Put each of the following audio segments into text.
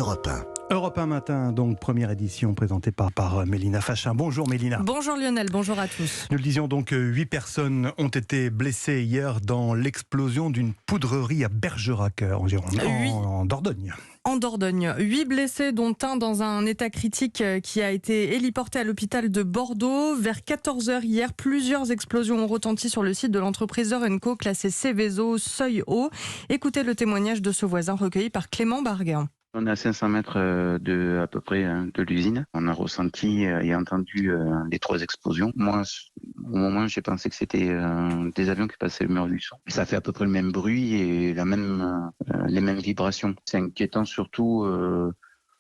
Europe 1. Europe 1 matin, donc première édition présentée par Mélina Fachin. Bonjour Mélina. Bonjour Lionel, bonjour à tous. Nous le disions donc, 8 personnes ont été blessées hier dans l'explosion d'une poudrerie à Bergerac, en Dordogne. En Dordogne, 8 blessés, dont un dans un état critique qui a été héliporté à l'hôpital de Bordeaux. Vers 14h hier, plusieurs explosions ont retenti sur le site de l'entreprise Eurenco, classé Céveso, seuil haut. Écoutez le témoignage de ce voisin recueilli par Clément Barguin. On est à 500 mètres à peu près de l'usine. On a ressenti et entendu les 3 explosions. Moi, au moment, j'ai pensé que c'était des avions qui passaient le mur du son. Ça fait à peu près le même bruit et les mêmes vibrations. C'est inquiétant surtout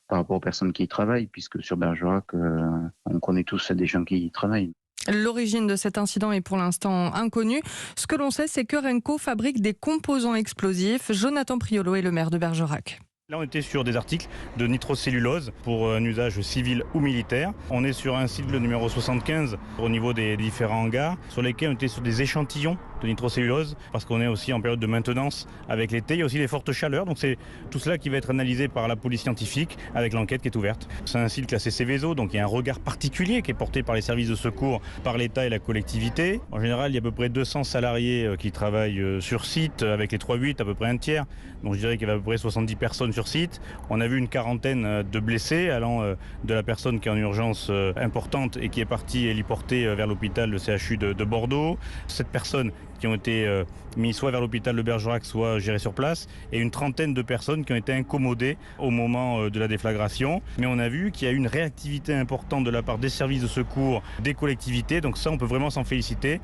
par rapport aux personnes qui y travaillent, puisque sur Bergerac, on connaît tous des gens qui y travaillent. L'origine de cet incident est pour l'instant inconnue. Ce que l'on sait, c'est que Eurenco fabrique des composants explosifs. Jonathan Priolo est le maire de Bergerac. Là, on était sur des articles de nitrocellulose pour un usage civil ou militaire. On est sur un site, le numéro 75, au niveau des différents hangars, sur lesquels on était sur des échantillons de nitrocellulose, parce qu'on est aussi en période de maintenance avec l'été. Il y a aussi des fortes chaleurs, donc c'est tout cela qui va être analysé par la police scientifique avec l'enquête qui est ouverte. C'est un site classé Céveso, donc il y a un regard particulier qui est porté par les services de secours, par l'État et la collectivité. En général, il y a à peu près 200 salariés qui travaillent sur site, avec les 3-8, à peu près un tiers. Donc je dirais qu'il y avait à peu près 70 personnes sur site. On a vu une quarantaine de blessés, allant de la personne qui est en urgence importante et qui est partie héliportée vers l'hôpital, le CHU de Bordeaux. 7 personnes qui ont été mises soit vers l'hôpital de Bergerac, soit gérées sur place, et une trentaine de personnes qui ont été incommodées au moment de la déflagration. Mais on a vu qu'il y a eu une réactivité importante de la part des services de secours, des collectivités, donc ça on peut vraiment s'en féliciter.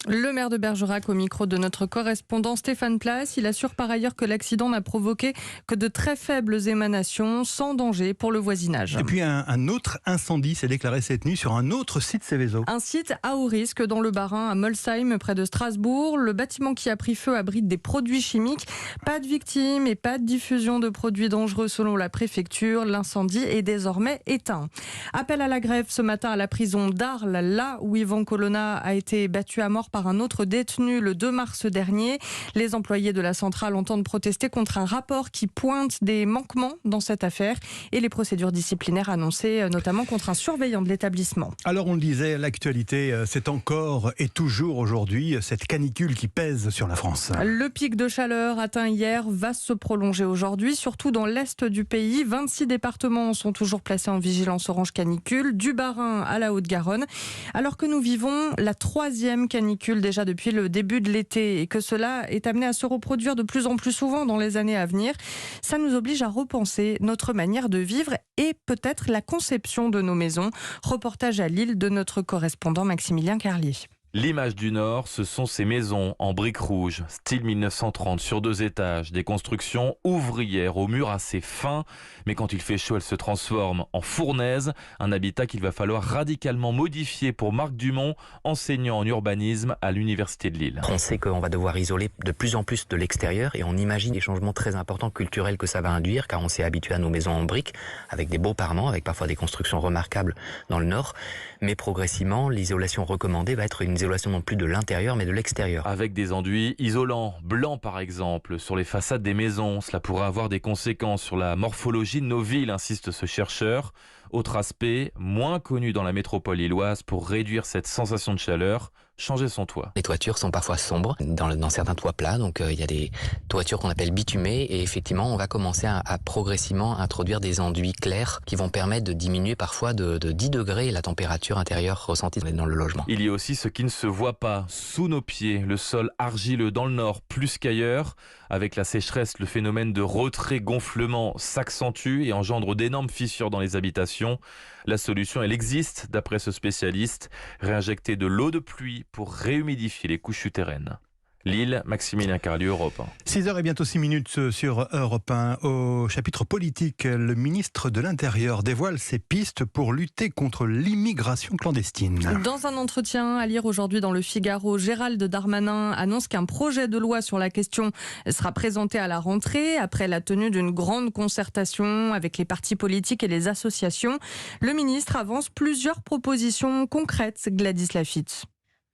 Le maire de Bergerac au micro de notre correspondant Stéphane Place. Il assure par ailleurs que l'accident n'a provoqué que de très faibles émanations, sans danger pour le voisinage. Et puis un autre incendie s'est déclaré cette nuit sur un autre site Céveso. Un site à haut risque dans le Bas-Rhin, à Molsheim, près de Strasbourg. Le bâtiment qui a pris feu abrite des produits chimiques. Pas de victimes et pas de diffusion de produits dangereux selon la préfecture. L'incendie est désormais éteint. Appel à la grève ce matin à la prison d'Arles, là où Yvan Colonna a été battu à mort par un autre détenu le 2 mars dernier. Les employés de la centrale entendent protester contre un rapport qui pointe des manquements dans cette affaire et les procédures disciplinaires annoncées notamment contre un surveillant de l'établissement. Alors on le disait, l'actualité, c'est encore et toujours aujourd'hui cette canicule qui pèse sur la France. Le pic de chaleur atteint hier va se prolonger aujourd'hui, surtout dans l'est du pays. 26 départements sont toujours placés en vigilance orange canicule, du Bas-Rhin à la Haute-Garonne, alors que nous vivons la 3e canicule déjà depuis le début de l'été et que cela est amené à se reproduire de plus en plus souvent dans les années à venir. Ça nous oblige à repenser notre manière de vivre et peut-être la conception de nos maisons. Reportage à Lille de notre correspondant Maximilien Carlier. L'image du Nord, ce sont ces maisons en briques rouges, style 1930, sur 2 étages, des constructions ouvrières aux murs assez fins, mais quand il fait chaud, elles se transforment en fournaises, un habitat qu'il va falloir radicalement modifier pour Marc Dumont, enseignant en urbanisme à l'Université de Lille. On sait qu'on va devoir isoler de plus en plus de l'extérieur et on imagine des changements très importants culturels que ça va induire, car on s'est habitué à nos maisons en briques, avec des beaux parements, avec parfois des constructions remarquables dans le Nord, mais progressivement, l'isolation recommandée va être une isolation non plus de l'intérieur mais de l'extérieur. Avec des enduits isolants, blancs par exemple, sur les façades des maisons. Cela pourrait avoir des conséquences sur la morphologie de nos villes, insiste ce chercheur. Autre aspect, moins connu dans la métropole lilloise, pour réduire cette sensation de chaleur, changer son toit. Les toitures sont parfois sombres dans certains toits plats, donc il y a des toitures qu'on appelle bitumées et effectivement on va commencer à progressivement introduire des enduits clairs qui vont permettre de diminuer parfois de 10 degrés la température intérieure ressentie dans le logement. Il y a aussi ce qui ne se voit pas, sous nos pieds, le sol argileux dans le nord plus qu'ailleurs. Avec la sécheresse, le phénomène de retrait-gonflement s'accentue et engendre d'énormes fissures dans les habitations. La solution, elle existe, d'après ce spécialiste, réinjecter de l'eau de pluie pour réhumidifier les couches souterraines. Lille, Maximilien Carlier, Europe 1. 6h et bientôt 6 minutes sur Europe 1. Au chapitre politique, le ministre de l'Intérieur dévoile ses pistes pour lutter contre l'immigration clandestine. Dans un entretien à lire aujourd'hui dans le Figaro, Gérald Darmanin annonce qu'un projet de loi sur la question sera présenté à la rentrée après la tenue d'une grande concertation avec les partis politiques et les associations. Le ministre avance plusieurs propositions concrètes, Gladys Laffitte.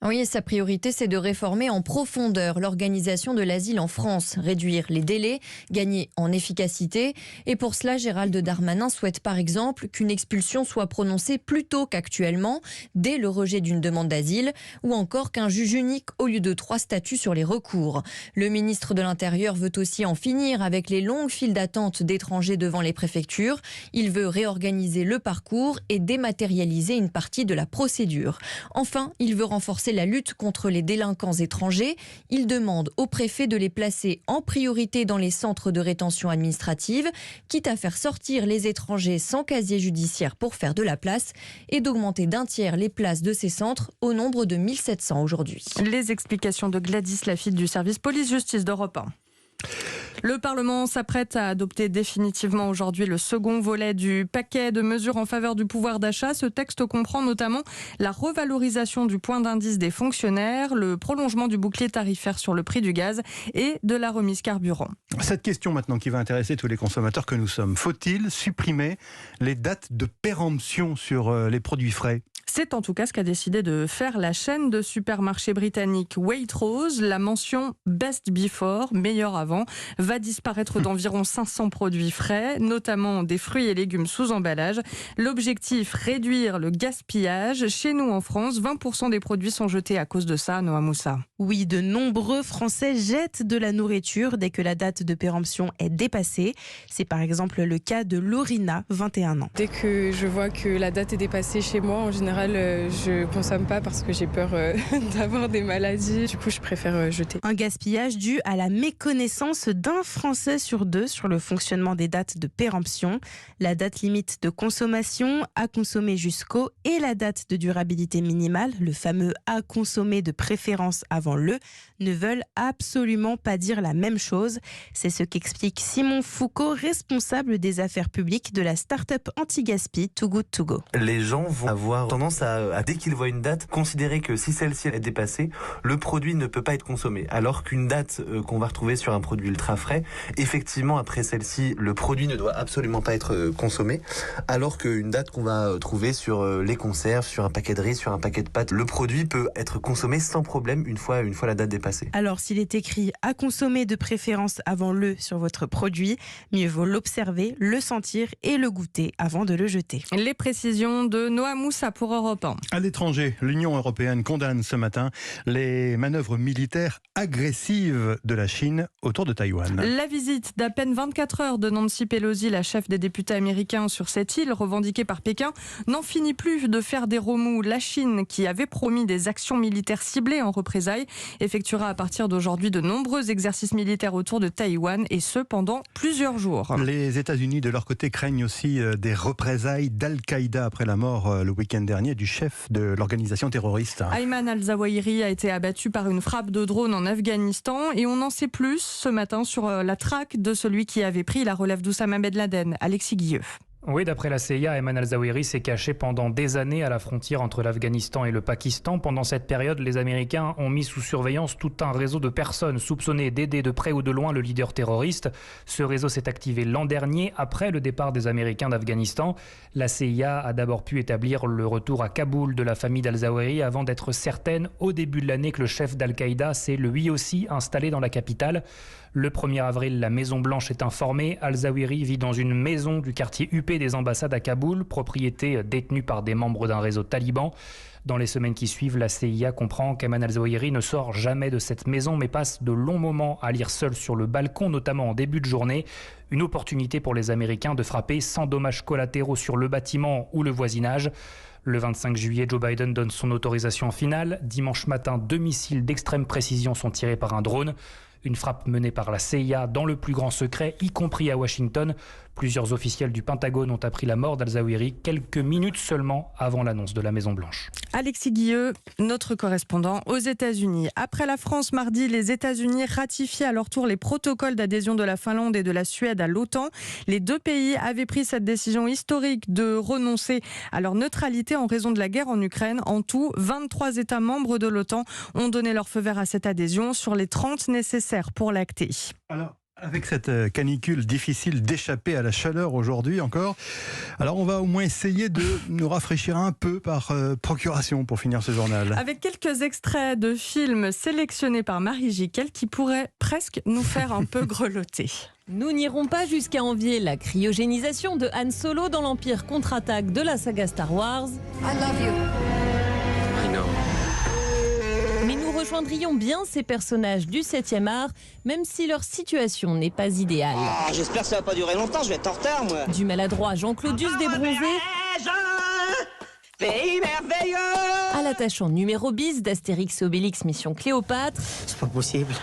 Oui, sa priorité, c'est de réformer en profondeur l'organisation de l'asile en France, réduire les délais, gagner en efficacité. Et pour cela, Gérald Darmanin souhaite par exemple qu'une expulsion soit prononcée plus tôt qu'actuellement, dès le rejet d'une demande d'asile, ou encore qu'un juge unique au lieu de 3 statuts sur les recours. Le ministre de l'Intérieur veut aussi en finir avec les longues files d'attente d'étrangers devant les préfectures. Il veut réorganiser le parcours et dématérialiser une partie de la procédure. Enfin, il veut renforcer la lutte contre les délinquants étrangers. Il demande au préfet de les placer en priorité dans les centres de rétention administrative, quitte à faire sortir les étrangers sans casier judiciaire pour faire de la place, et d'augmenter d'1 tiers les places de ces centres au nombre de 1700 aujourd'hui. Les explications de Gladys Lafitte du service police-justice d'Europe 1. Le Parlement s'apprête à adopter définitivement aujourd'hui le second volet du paquet de mesures en faveur du pouvoir d'achat. Ce texte comprend notamment la revalorisation du point d'indice des fonctionnaires, le prolongement du bouclier tarifaire sur le prix du gaz et de la remise carburant. Cette question maintenant qui va intéresser tous les consommateurs que nous sommes. Faut-il supprimer les dates de péremption sur les produits frais ? C'est en tout cas ce qu'a décidé de faire la chaîne de supermarchés britannique Waitrose. La mention Best Before, meilleur avant, va disparaître d'environ 500 produits frais, notamment des fruits et légumes sous emballage. L'objectif, réduire le gaspillage. Chez nous en France, 20% des produits sont jetés à cause de ça, Noah Moussa. Oui, de nombreux Français jettent de la nourriture dès que la date de péremption est dépassée. C'est par exemple le cas de Lorina, 21 ans. Dès que je vois que la date est dépassée chez moi, en général, je consomme pas parce que j'ai peur d'avoir des maladies. Du coup, je préfère jeter. Un gaspillage dû à la méconnaissance d'un Français sur 2 sur le fonctionnement des dates de péremption. La date limite de consommation, à consommer jusqu'au, et la date de durabilité minimale, le fameux à consommer de préférence avant le, ne veulent absolument pas dire la même chose. C'est ce qu'explique Simon Foucault, responsable des affaires publiques de la start-up anti-gaspi Too Good To Go. Les gens vont avoir tendance à dès qu'ils voient une date, considérer que si celle-ci est dépassée, le produit ne peut pas être consommé. Alors qu'une date qu'on va retrouver sur un produit ultra frais, effectivement, après celle-ci, le produit ne doit absolument pas être consommé. Alors qu'une date qu'on va trouver sur les conserves, sur un paquet de riz, sur un paquet de pâtes, le produit peut être consommé sans problème une fois la date dépassée. Alors, s'il est écrit à consommer de préférence avant le sur votre produit, mieux vaut l'observer, le sentir et le goûter avant de le jeter. Les précisions de Noah Moussa pour Europe 1. À l'étranger, l'Union européenne condamne ce matin les manœuvres militaires agressives de la Chine autour de Taïwan. La visite d'à peine 24 heures de Nancy Pelosi, la chef des députés américains sur cette île revendiquée par Pékin, n'en finit plus de faire des remous. La Chine, qui avait promis des actions militaires ciblées en représailles, effectuera à partir d'aujourd'hui de nombreux exercices militaires autour de Taïwan, et ce pendant plusieurs jours. Les États-Unis, de leur côté, craignent aussi des représailles d'Al-Qaïda après la mort le week-end dernier du chef de l'organisation terroriste. Ayman al-Zawahiri a été abattu par une frappe de drone en Afghanistan, et on en sait plus ce matin sur la traque de celui qui avait pris la relève d'Oussama Ben Laden. Alexis Guilleux. Oui, d'après la CIA, Ayman al-Zawahiri s'est caché pendant des années à la frontière entre l'Afghanistan et le Pakistan. Pendant cette période, les Américains ont mis sous surveillance tout un réseau de personnes soupçonnées d'aider de près ou de loin le leader terroriste. Ce réseau s'est activé l'an dernier, après le départ des Américains d'Afghanistan. La CIA a d'abord pu établir le retour à Kaboul de la famille d'al-Zawahiri avant d'être certaine, au début de l'année, que le chef d'Al-Qaïda s'est lui aussi installé dans la capitale. Le 1er avril, la Maison-Blanche est informée. Al-Zawahiri vit dans une maison du quartier huppé des ambassades à Kaboul, propriété détenue par des membres d'un réseau taliban. Dans les semaines qui suivent, la CIA comprend qu'Ayman al-Zawahiri ne sort jamais de cette maison, mais passe de longs moments à lire seul sur le balcon, notamment en début de journée. Une opportunité pour les Américains de frapper sans dommages collatéraux sur le bâtiment ou le voisinage. Le 25 juillet, Joe Biden donne son autorisation finale. Dimanche matin, 2 missiles d'extrême précision sont tirés par un drone. Une frappe menée par la CIA dans le plus grand secret, y compris à Washington. Plusieurs officiels du Pentagone ont appris la mort d'al-Zawahiri quelques minutes seulement avant l'annonce de la Maison-Blanche. Alexis Guilleux, notre correspondant aux États-Unis. Après la France, mardi, les États-Unis ratifiaient à leur tour les protocoles d'adhésion de la Finlande et de la Suède à l'OTAN. Les deux pays avaient pris cette décision historique de renoncer à leur neutralité en raison de la guerre en Ukraine. En tout, 23 États membres de l'OTAN ont donné leur feu vert à cette adhésion sur les 30 nécessaires pour l'acter. Alors, Avec cette canicule, difficile d'échapper à la chaleur aujourd'hui encore. Alors on va au moins essayer de nous rafraîchir un peu par procuration pour finir ce journal. Avec quelques extraits de films sélectionnés par Marie Jiquel qui pourraient presque nous faire un peu grelotter. Nous n'irons pas jusqu'à envier la cryogénisation de Han Solo dans l'Empire contre-attaque de la saga Star Wars. I love you. I know. Mais nous rejoindrions bien ces personnages du 7e art, même si leur situation n'est pas idéale. Oh, j'espère que ça va pas durer longtemps, je vais être en retard, moi. Du maladroit Jean-Claudius débronzé Pays merveilleux à l'attachant numéro bis d'Astérix et Obélix Mission Cléopâtre. C'est pas possible.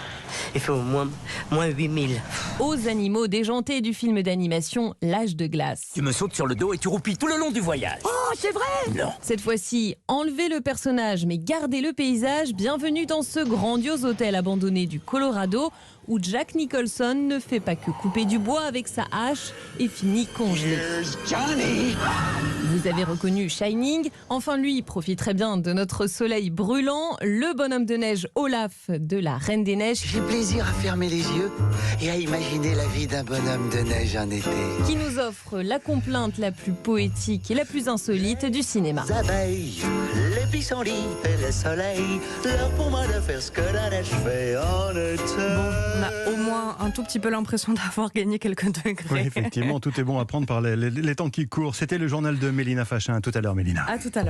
Il fait au moins 8000. Aux animaux déjantés du film d'animation L'Âge de glace. Tu me sautes sur le dos et tu roupilles tout le long du voyage. Oh, c'est vrai? Non. Cette fois-ci, enlevez le personnage mais gardez le paysage. Bienvenue dans ce grandiose hôtel abandonné du Colorado où Jack Nicholson ne fait pas que couper du bois avec sa hache et finit congelé. Johnny. Vous avez reconnu Shining. Enfin, lui profiterait bien de notre soleil brûlant. Le bonhomme de neige Olaf de la Reine des Neiges. J'ai plaisir à fermer les yeux et à imaginer la vie d'un bonhomme de neige en été. Qui nous offre la complainte la plus poétique et la plus insolite du cinéma. Les abeilles, les pissenlits et le soleil, l'heure pour moi de faire ce que la neige fait en été. Bon, on a au moins un tout petit peu l'impression d'avoir gagné quelques degrés. Oui, effectivement, tout est bon à prendre par les temps qui courent. C'était le journal de Mélina Fachin. À tout à l'heure, Mélina. À tout à l'heure.